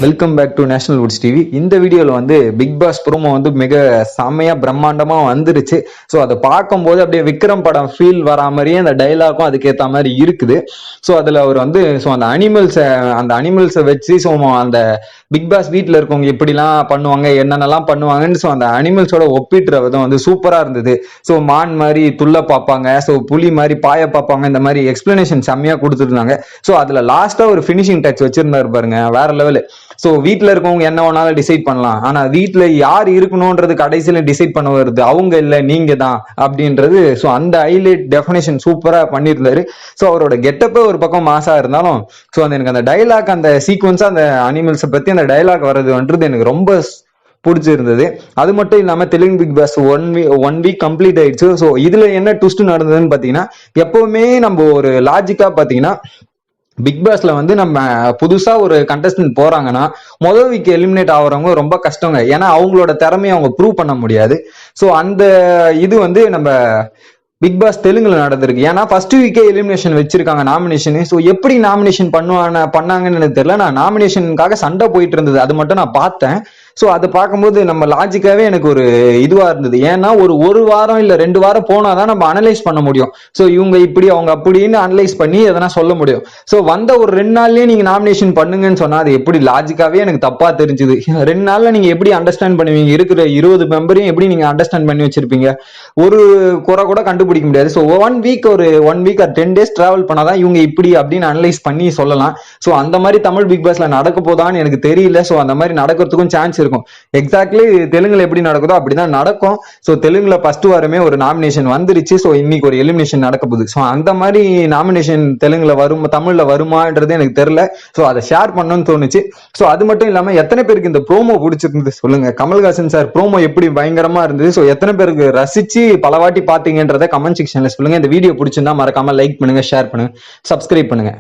Welcome back to national woods TV. இந்த வீடியோவில் வந்து பிக் பாஸ் ப்ரோமோ வந்து மிக செம்மையா பிரம்மாண்டமாக வந்துருச்சு. ஸோ அதை பார்க்கும்போது அப்படியே விக்ரம் படம் ஃபீல் வரா மாதிரியே அந்த டைலாகும் அதுக்கேற்ற மாதிரி இருக்குது. ஸோ அதில் அவர் வந்து அந்த அனிமல்ஸை வச்சு அந்த பிக் பாஸ் வீட்டில் இருக்கவங்க எப்படிலாம் பண்ணுவாங்க, என்னென்னலாம் பண்ணுவாங்கன்னு அந்த அனிமல்ஸோட ஒப்பிட்டுற விதம் வந்து சூப்பராக இருந்தது. ஸோ மான் மாதிரி துள்ள பார்ப்பாங்க, ஸோ புலி மாதிரி பாய பார்ப்பாங்க, இந்த மாதிரி எக்ஸ்பிளனேஷன் செம்மையாக கொடுத்துருந்தாங்க. ஸோ அதில் லாஸ்ட்டாக ஒரு ஃபினிஷிங் டச் வச்சிருந்தாரு பாருங்க, வேற லெவலு. ஸோ வீட்டில் இருக்கவங்க என்ன வேணாலும் டிசைட் பண்ணலாம், ஆனால் வீட்டில் யார் இருக்கணும்ன்றது கடைசியில் டிசைட் பண்ண வருது அவங்க இல்லை நீங்க தான் அப்படின்றது. ஸோ அந்த ஹைலைட் டெஃபினேஷன் சூப்பராக பண்ணியிருந்தாரு. ஸோ அவரோட கெட்டப்பே ஒரு பக்கம் மாசா இருந்தாலும் எனக்கு அந்த டைலாக், அந்த சீக்வன்ஸா அந்த அனிமல்ஸை பத்தி அந்த டைலாக் வர்றதுன்றது எனக்கு ரொம்ப பிடிச்சிருந்தது. அது மட்டும் இல்லாம Telugu Bigg Boss one week complete ஆயிடுச்சு. ஸோ இதுல என்ன ட்விஸ்ட் நடந்ததுன்னு பாத்தீங்கன்னா, எப்பவுமே நம்ம ஒரு லாஜிக்கா பாத்தீங்கன்னா பிக் பாஸ்ல வந்து நம்ம புதுசா ஒரு கண்டஸ்டன்ட் போறாங்கன்னா முதல் வீக் எலிமினேட் ஆகுறவங்க ரொம்ப கஷ்டங்க. ஏன்னா அவங்களோட திறமையை அவங்க ப்ரூவ் பண்ண முடியாது. ஸோ அந்த இது வந்து நம்ம பிக் பாஸ் தெலுங்குல நடந்திருக்கு. ஏன்னா ஃபர்ஸ்ட் வீக்கே எலிமினேஷன் வச்சிருக்காங்க நாமினேஷன். ஸோ எப்படி நாமினேஷன் பண்ணாங்கன்னு எனக்கு தெரியல. நான் நாமினேஷனுக்காக சண்டை போயிட்டு இருந்தது அது மட்டும் நான் பார்த்தேன். ஸோ அதை பார்க்கும்போது நம்ம லாஜிக்காவே எனக்கு ஒரு இதுவா இருந்தது. ஏன்னா ஒரு வாரம் இல்ல 2 வாரம் போனாதான் நம்ம அனலைஸ் பண்ண முடியும். ஸோ இவங்க இப்படி அவங்க அப்படின்னு அனலைஸ் பண்ணி எதனா சொல்ல முடியும். ஸோ வந்த ஒரு 2 நாள்லயே நீங்க நாமினேஷன் பண்ணுங்கன்னு சொன்னா அது எப்படி லாஜிக்காவே எனக்கு தப்பா தெரிஞ்சுது. 2 நாள்ல நீங்க எப்படி அண்டர்ஸ்டாண்ட் பண்ணுவீங்க? இருக்கிற 20 மெம்பரையும் எப்படி நீங்க அண்டர்ஸ்டாண்ட் பண்ணி வச்சிருப்பீங்க? ஒரு குறை கூட கண்டுபிடிக்க முடியாது. ஸோ 1 வீக் ஒரு 10 days டிராவல் பண்ணாதான் இவங்க இப்படி அப்படின்னு அனலைஸ் பண்ணி சொல்லலாம். ஸோ அந்த மாதிரி தமிழ் பிக் பாஸ்ல நடக்க போதான்னு எனக்கு தெரியல. ஸோ அந்த மாதிரி நடக்கிறதுக்கும் சான்ஸ் இருக்கும். எக்ஸாக்ட்லி தெலுங்குல எப்படி நடக்குதோ அப்படிதான் நடக்கும். ஸோ தெலுங்குல ஃபர்ஸ்ட் வாரமே ஒரு நாமினேஷன் வந்துருச்சு. ஸோ இன்னைக்கு ஒரு எலிமினேஷன் நடக்க போகுது. ஸோ அந்த மாதிரி நாமினேஷன் தெலுங்குல தமிழ்ல வருமான்றது எனக்கு தெரியல. ஸோ அதை ஷேர் பண்ணணும்னு தோணுச்சு. ஸோ அது மட்டும் இல்லாம எத்தனை பேருக்கு இந்த ப்ரோமோ பிடிச்சிருந்து சொல்லுங்க. கமல்ஹாசன் சார் ப்ரோமோ எப்படி பயங்கரமா இருந்தது. ஸோ எத்தனை பேருக்கு ரசிச்சு பல வாட்டி பாத்தீங்கன்றத கமெண்ட் செக்ஷன்ல சொல்லுங்க. இந்த வீடியோ பிடிச்சிருந்தா மறக்காம லைக் பண்ணுங்க, ஷேர் பண்ணுங்க, சப்ஸ்கிரைப் பண்ணுங்க.